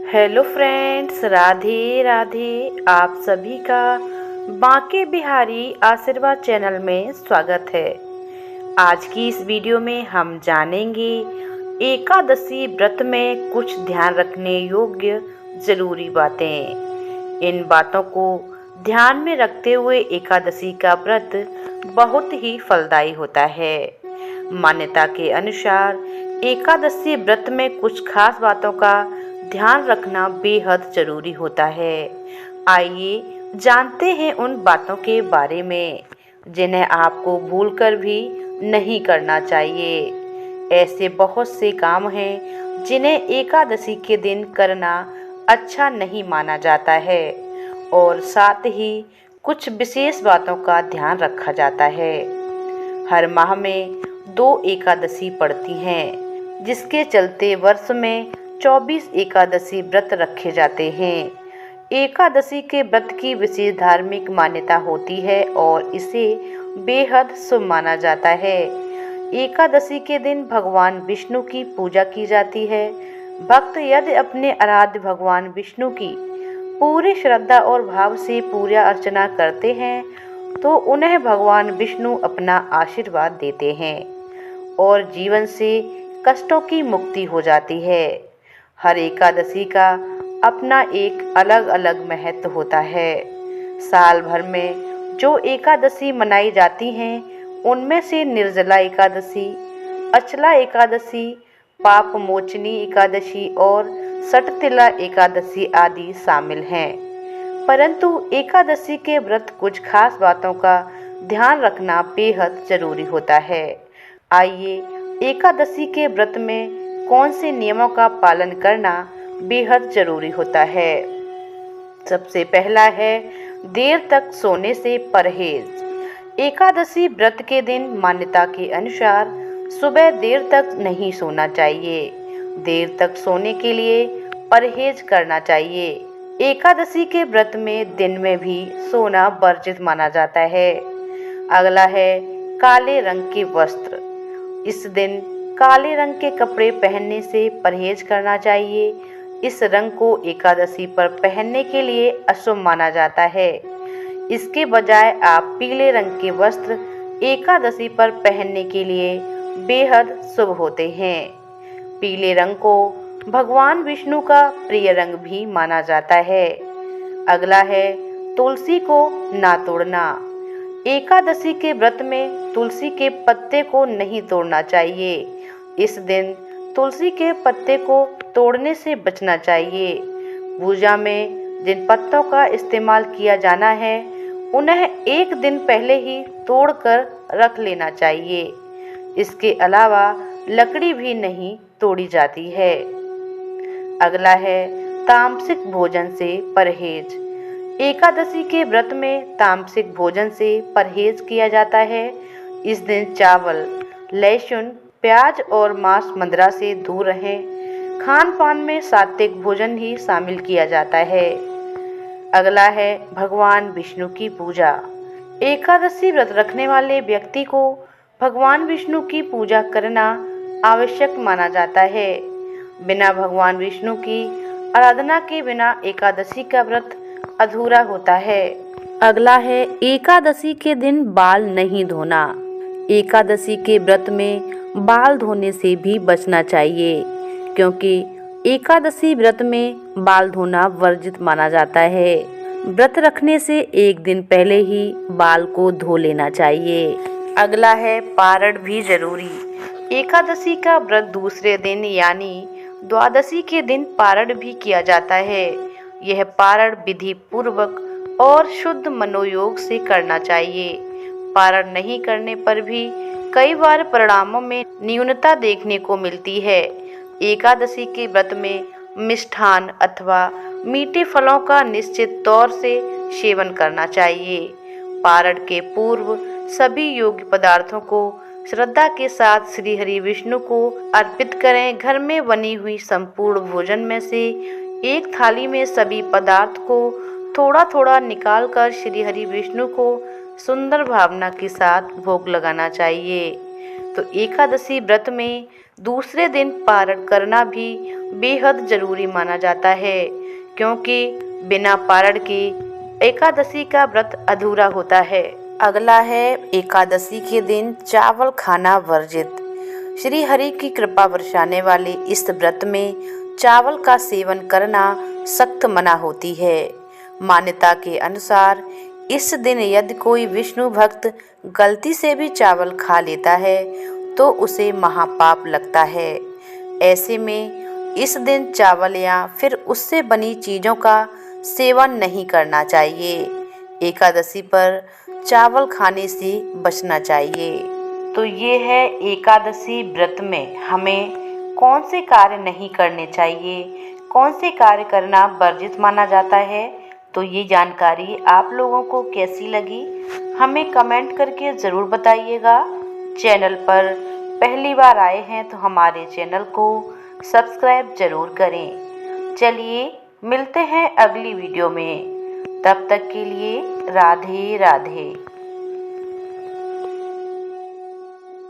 Hello friends, Radhe Radhe. आप सभी का बांके बिहारी आशीर्वाद चैनल में स्वागत है। आज की इस वीडियो में हम जानेंगे एकादशी व्रत में कुछ ध्यान रखने योग्य ज़रूरी बातें। इन बातों को ध्यान में रखते हुए एकादशी का व्रत बहुत ही फलदायी होता है। मान्यता के अनुसार एकादशी व्रत में कुछ खास बातों का ध्यान रखना बेहद जरूरी होता है। आइए जानते हैं उन बातों के बारे में जिन्हें आपको भूलकर भी नहीं करना चाहिए। ऐसे बहुत से काम हैं जिन्हें एकादशी के दिन करना अच्छा नहीं माना जाता है और साथ ही कुछ विशेष बातों का ध्यान रखा जाता है। हर माह में 2 एकादशी पड़ती हैं, जिसके चलते वर्ष में 24 एकादशी व्रत रखे जाते हैं। एकादशी के व्रत की विशेष धार्मिक मान्यता होती है और इसे बेहद शुभ माना जाता है। एकादशी के दिन भगवान विष्णु की पूजा की जाती है। भक्त यदि अपने आराध्य भगवान विष्णु की पूरी श्रद्धा और भाव से पूजा अर्चना करते हैं तो उन्हें भगवान विष्णु अपना आशीर्वाद देते हैं और जीवन से कष्टों की मुक्ति हो जाती है। हर एकादशी का अपना एक अलग अलग महत्व होता है। साल भर में जो एकादशी मनाई जाती हैं उनमें से निर्जला एकादशी, अचला एकादशी, पाप मोचनी एकादशी और सटतिला एकादशी आदि शामिल हैं। परंतु एकादशी के व्रत कुछ खास बातों का ध्यान रखना बेहद जरूरी होता है। आइए एकादशी के व्रत में कौन से नियमों का पालन करना बेहद जरूरी होता है। सबसे पहला है देर तक सोने से परहेज। एकादशी व्रत के दिन मान्यता के अनुसार सुबह देर तक नहीं सोना चाहिए। देर तक सोने के लिए परहेज करना चाहिए। एकादशी के व्रत में दिन में भी सोना वर्जित माना जाता है। अगला है काले रंग के वस्त्र। इस दिन काले रंग के कपड़े पहनने से परहेज करना चाहिए। इस रंग को एकादशी पर पहनने के लिए अशुभ माना जाता है। इसके बजाय आप पीले रंग के वस्त्र एकादशी पर पहनने के लिए बेहद शुभ होते हैं। पीले रंग को भगवान विष्णु का प्रिय रंग भी माना जाता है। अगला है तुलसी को ना तोड़ना। एकादशी के व्रत में तुलसी के पत्ते को नहीं तोड़ना चाहिए। इस दिन तुलसी के पत्ते को तोड़ने से बचना चाहिए। पूजा में जिन पत्तों का इस्तेमाल किया जाना है उन्हें एक दिन पहले ही तोड़कर रख लेना चाहिए। इसके अलावा लकड़ी भी नहीं तोड़ी जाती है। अगला है तामसिक भोजन से परहेज। एकादशी के व्रत में तामसिक भोजन से परहेज किया जाता है। इस दिन चावल, लहसुन, प्याज और मांस मदिरा से दूर रहें। खान पान में सात्विक भोजन ही शामिल किया जाता है। अगला है भगवान विष्णु की पूजा। एकादशी व्रत रखने वाले व्यक्ति को भगवान विष्णु की पूजा करना आवश्यक माना जाता है। बिना भगवान विष्णु की आराधना के बिना एकादशी का व्रत अधूरा होता है। अगला है एकादशी के दिन बाल नहीं धोना। एकादशी के व्रत में बाल धोने से भी बचना चाहिए क्योंकि एकादशी व्रत में बाल धोना वर्जित माना जाता है। व्रत रखने से एक दिन पहले ही बाल को धो लेना चाहिए। अगला है पारण भी जरूरी। एकादशी का व्रत दूसरे दिन यानी द्वादशी के दिन पारण भी किया जाता है। यह पारण विधि पूर्वक और शुद्ध मनोयोग से करना चाहिए। पारण नहीं करने पर भी कई बार परिणामों में न्यूनता देखने को मिलती है। एकादशी के व्रत में मिष्ठान अथवा मीठे फलों का निश्चित तौर से सेवन करना चाहिए। पारण के पूर्व सभी योग्य पदार्थों को श्रद्धा के साथ श्री हरि विष्णु को अर्पित करें। घर में बनी हुई संपूर्ण भोजन में से एक थाली में सभी पदार्थ को थोड़ा थोड़ा निकालकर श्री हरि विष्णु को सुंदर भावना के साथ भोग लगाना चाहिए। तो एकादशी व्रत में दूसरे दिन पारण करना भी बेहद जरूरी माना जाता है, क्योंकि बिना पारण के एकादशी का व्रत अधूरा होता है। अगला है एकादशी के दिन चावल खाना वर्जित। श्री हरि की कृपा बरसाने वाले इस व्रत में चावल का सेवन करना सख्त मना होती है। मान्यता के अनुसार इस दिन यदि कोई विष्णु भक्त गलती से भी चावल खा लेता है तो उसे महापाप लगता है। ऐसे में इस दिन चावल या फिर उससे बनी चीज़ों का सेवन नहीं करना चाहिए। एकादशी पर चावल खाने से बचना चाहिए। तो ये है एकादशी व्रत में हमें कौन से कार्य नहीं करने चाहिए, कौन से कार्य करना वर्जित माना जाता है। तो ये जानकारी आप लोगों को कैसी लगी हमें कमेंट करके ज़रूर बताइएगा। चैनल पर पहली बार आए हैं तो हमारे चैनल को सब्सक्राइब ज़रूर करें। चलिए मिलते हैं अगली वीडियो में, तब तक के लिए राधे राधे।